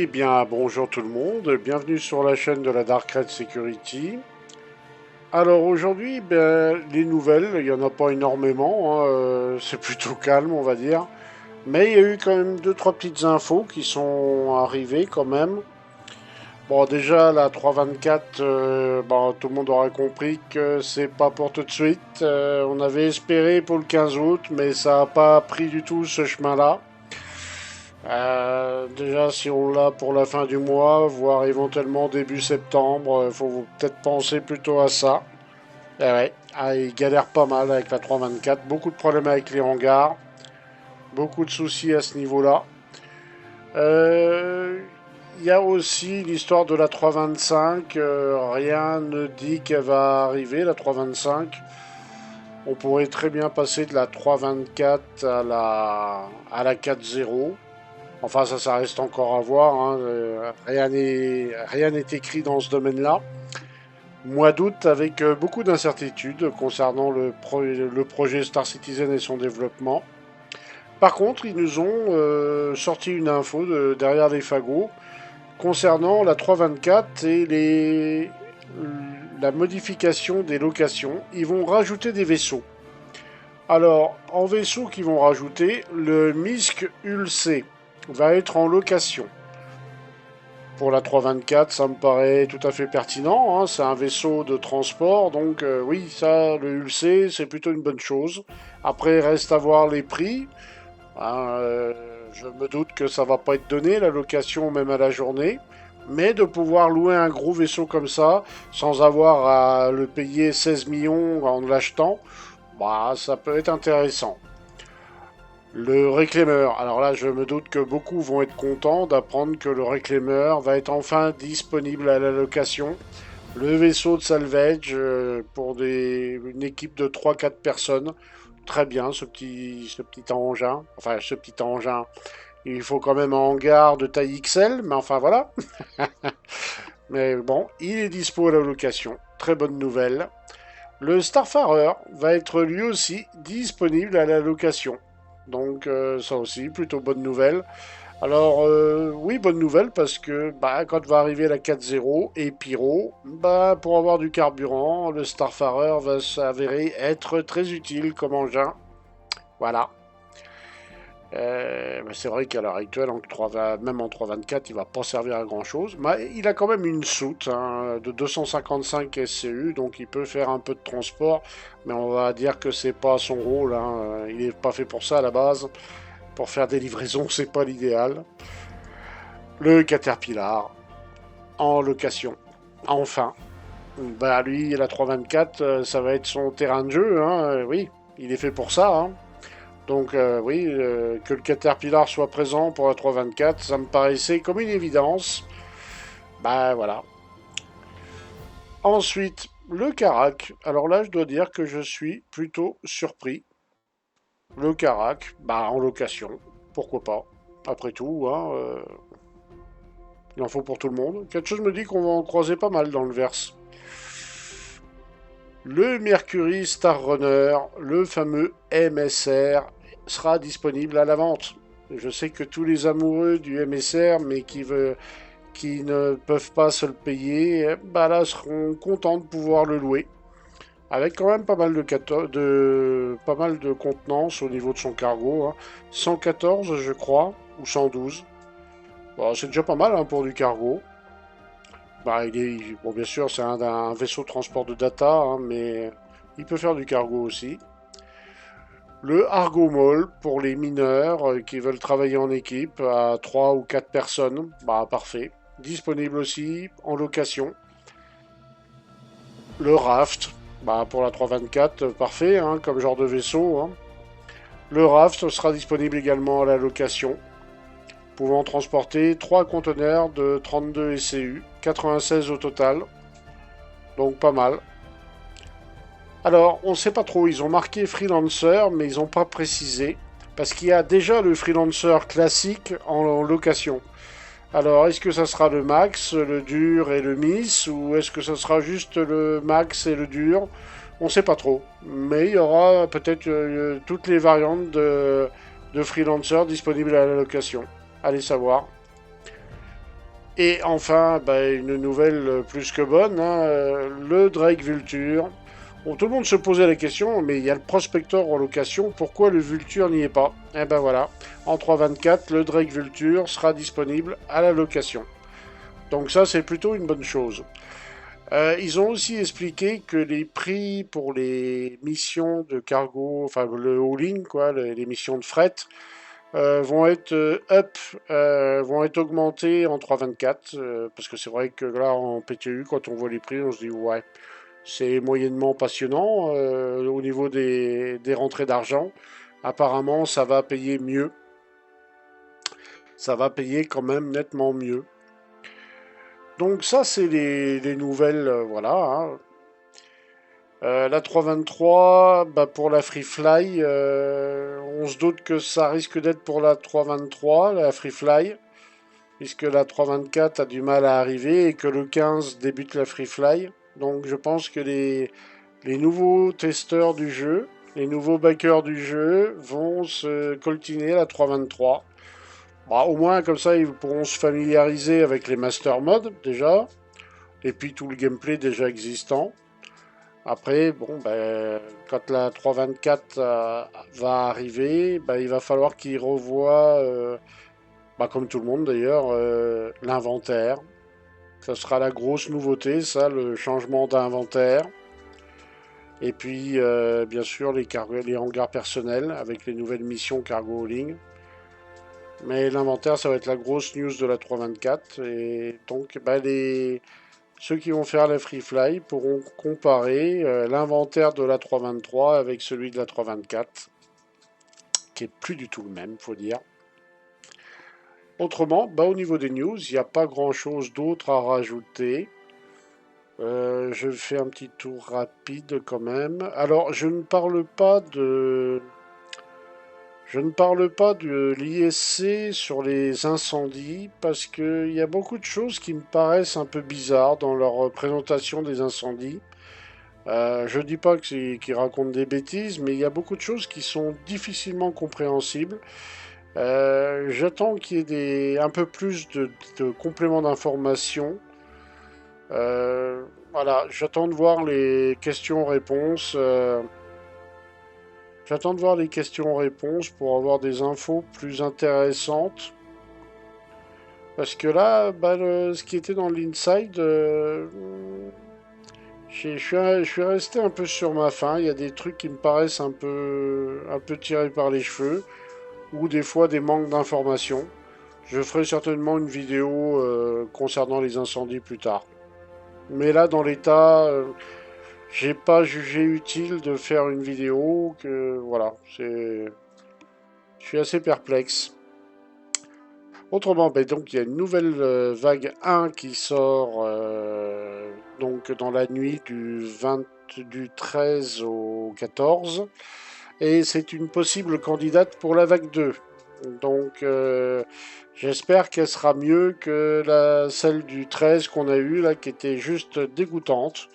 Eh bien, bonjour tout le monde, bienvenue sur la chaîne de la Dark Red Security. Alors aujourd'hui, les nouvelles, il n'y en a pas énormément, hein, c'est plutôt calme on va dire. Mais il y a eu quand même deux, trois petites infos qui sont arrivées quand même. Bon déjà la 324, tout le monde aura compris que c'est pas pour tout de suite. On avait espéré pour le 15 août, mais ça n'a pas pris du tout ce chemin-là. Déjà, si on l'a pour la fin du mois, voire éventuellement début septembre, il faut peut-être penser plutôt à ça. Eh ouais, il galère pas mal avec la 324, beaucoup de problèmes avec les hangars, beaucoup de soucis à ce niveau-là. Euh, Il y a aussi l'histoire de la 325, rien ne dit qu'elle va arriver, la 325. On pourrait très bien passer de la 324 à la 4.0. Enfin, ça reste encore à voir, hein. Rien n'est écrit dans ce domaine-là. Mois d'août avec beaucoup d'incertitudes concernant le projet Star Citizen et son développement. Par contre, ils nous ont sorti une info derrière les fagots concernant la 324 et la modification des locations. Ils vont rajouter des vaisseaux. Alors, en vaisseau qu'ils vont rajouter, le Misk Ulc va être en location. Pour la 324, ça me paraît tout à fait pertinent, hein. C'est un vaisseau de transport, donc oui, ça, le Ulc, c'est plutôt une bonne chose. Après, reste à voir les prix. Hein, je me doute que ça va pas être donné, la location, même à la journée. Mais de pouvoir louer un gros vaisseau comme ça, sans avoir à le payer 16 millions en l'achetant, bah, ça peut être intéressant. Le réclameur. Alors là, je me doute que beaucoup vont être contents d'apprendre que le réclameur va être enfin disponible à la location. Le vaisseau de salvage pour une équipe de 3-4 personnes. Très bien, ce petit engin. Enfin, ce petit engin. Il faut quand même un hangar de taille XL, mais enfin voilà. Mais bon, il est dispo à la location. Très bonne nouvelle. Le Starfarer va être lui aussi disponible à la location. Donc ça aussi, plutôt bonne nouvelle. Alors oui, bonne nouvelle parce que quand va arriver la 4.0 et Pyro, pour avoir du carburant, le Starfarer va s'avérer être très utile comme engin. Voilà. C'est vrai qu'à l'heure actuelle, même en 3.24, il va pas servir à grand chose. Mais il a quand même une soute, hein, de 255 SCU, donc il peut faire un peu de transport. Mais on va dire que c'est pas son rôle, hein. Il n'est pas fait pour ça à la base. Pour faire des livraisons, c'est pas l'idéal. Le Caterpillar, en location. Enfin. Lui, la 324, ça va être son terrain de jeu, hein. Oui, il est fait pour ça, hein. Donc oui, que le Caterpillar soit présent pour la 324, ça me paraissait comme une évidence. Voilà. Ensuite, le Carac. Alors là, je dois dire que je suis plutôt surpris. Le Carac, en location. Pourquoi pas? Après tout, hein, il en faut pour tout le monde. Quelque chose me dit qu'on va en croiser pas mal dans le verse. Le Mercury Star Runner, le fameux MSR, sera disponible à la vente. Je sais que tous les amoureux du MSR, mais qui ne peuvent pas se le payer, là seront contents de pouvoir le louer. Avec quand même pas mal de contenance au niveau de son cargo, hein. 114 je crois, ou 112. Bon, c'est déjà pas mal, hein, pour du cargo. Bon, bien sûr, c'est un vaisseau de transport de data, hein, mais il peut faire du cargo aussi. Le Argomol pour les mineurs qui veulent travailler en équipe à 3 ou 4 personnes. Parfait. Disponible aussi en location. Le Raft, pour la 324, parfait, hein, comme genre de vaisseau, hein. Le Raft sera disponible également à la location, pouvant transporter 3 conteneurs de 32 SCU, 96 au total. Donc pas mal. Alors, on ne sait pas trop, ils ont marqué freelancer, mais ils n'ont pas précisé, parce qu'il y a déjà le freelancer classique en location. Alors, est-ce que ça sera le max, le dur et le miss, ou est-ce que ça sera juste le max et le dur? On ne sait pas trop, mais il y aura peut-être toutes les variantes de freelancer disponibles à la location. Allez savoir. Et enfin, bah, une nouvelle plus que bonne, hein, le Drake Vulture. Bon, tout le monde se posait la question, mais il y a le Prospector en location, pourquoi le Vulture n'y est pas? Eh ben voilà, en 3.24, le Drake Vulture sera disponible à la location. Donc ça, c'est plutôt une bonne chose. Ils ont aussi expliqué que les prix pour les missions de cargo, enfin le hauling, quoi, les missions de fret, vont être vont être augmentés en 3.24, parce que c'est vrai que là en PTU, quand on voit les prix, on se dit ouais, c'est moyennement passionnant au niveau des rentrées d'argent. Apparemment, ça va payer mieux, ça va payer quand même nettement mieux. Donc ça, c'est les nouvelles, voilà, hein. La 323, bah pour la Free Fly, on se doute que ça risque d'être pour la 323, la Free Fly, puisque la 324 a du mal à arriver et que le 15 débute la Free Fly. Donc je pense que les nouveaux testeurs du jeu, les nouveaux backers du jeu vont se coltiner la 323. Bah, au moins comme ça ils pourront se familiariser avec les master modes déjà, et puis tout le gameplay déjà existant. Après, bon, ben, quand la 324 va arriver, ben, il va falloir qu'ils revoient, bah, comme tout le monde d'ailleurs, l'inventaire. Ça sera la grosse nouveauté, ça, le changement d'inventaire. Et puis, bien sûr, les hangars personnels avec les nouvelles missions cargo hauling. Mais l'inventaire, ça va être la grosse news de la 324. Et donc, ben, ceux qui vont faire la Free Fly pourront comparer l'inventaire de la 323 avec celui de la 324, qui est plus du tout le même, faut dire. Autrement, bah, au niveau des news, il n'y a pas grand-chose d'autre à rajouter. Je fais un petit tour rapide quand même. Alors, je ne parle pas de l'ISC sur les incendies parce qu'il y a beaucoup de choses qui me paraissent un peu bizarres dans leur présentation des incendies. Je dis pas qu'ils racontent des bêtises, mais il y a beaucoup de choses qui sont difficilement compréhensibles. J'attends qu'il y ait un peu plus de compléments d'information. Voilà, j'attends de voir les questions-réponses. J'attends de voir les questions-réponses pour avoir des infos plus intéressantes. Parce que là, bah, ce qui était dans l'inside, je suis resté un peu sur ma faim. Il y a des trucs qui me paraissent un peu tirés par les cheveux, ou des fois des manques d'informations. Je ferai certainement une vidéo concernant les incendies plus tard. Mais là, dans l'état, j'ai pas jugé utile de faire une vidéo. Que voilà, je suis assez perplexe. Autrement, ben donc il y a une nouvelle vague 1 qui sort donc dans la nuit du 13 au 14 et c'est une possible candidate pour la vague 2. Donc j'espère qu'elle sera mieux que celle du 13 qu'on a eu là qui était juste dégoûtante.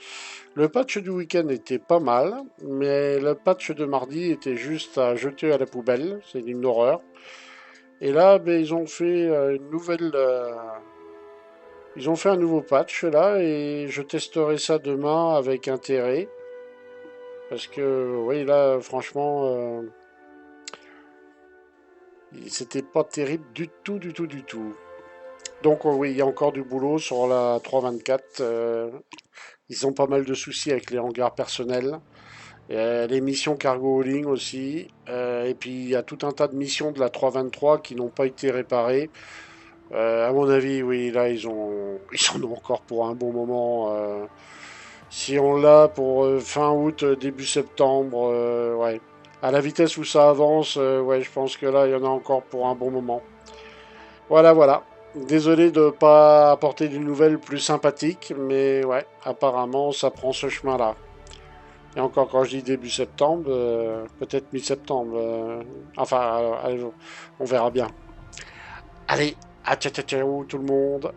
Le patch du week-end était pas mal, mais le patch de mardi était juste à jeter à la poubelle, c'est une horreur. Et là, ben, ils ont fait un nouveau patch là et je testerai ça demain avec intérêt. Parce que, oui, là, franchement, c'était pas terrible du tout, du tout, du tout. Donc, oui, il y a encore du boulot sur la 324. Ils ont pas mal de soucis avec les hangars personnels. Les missions cargo hauling aussi. Et puis, il y a tout un tas de missions de la 323 qui n'ont pas été réparées. À mon avis, oui, là, ils en ont encore pour un bon moment. Si on l'a pour fin août, début septembre, ouais. À la vitesse où ça avance, ouais, je pense que là, il y en a encore pour un bon moment. Voilà, voilà. Désolé de ne pas apporter des nouvelles plus sympathiques, mais ouais, apparemment, ça prend ce chemin-là. Et encore, quand je dis début septembre, peut-être mi-septembre. Enfin, allez, on verra bien. Allez, à ciao, ciao, ciao, tout le monde.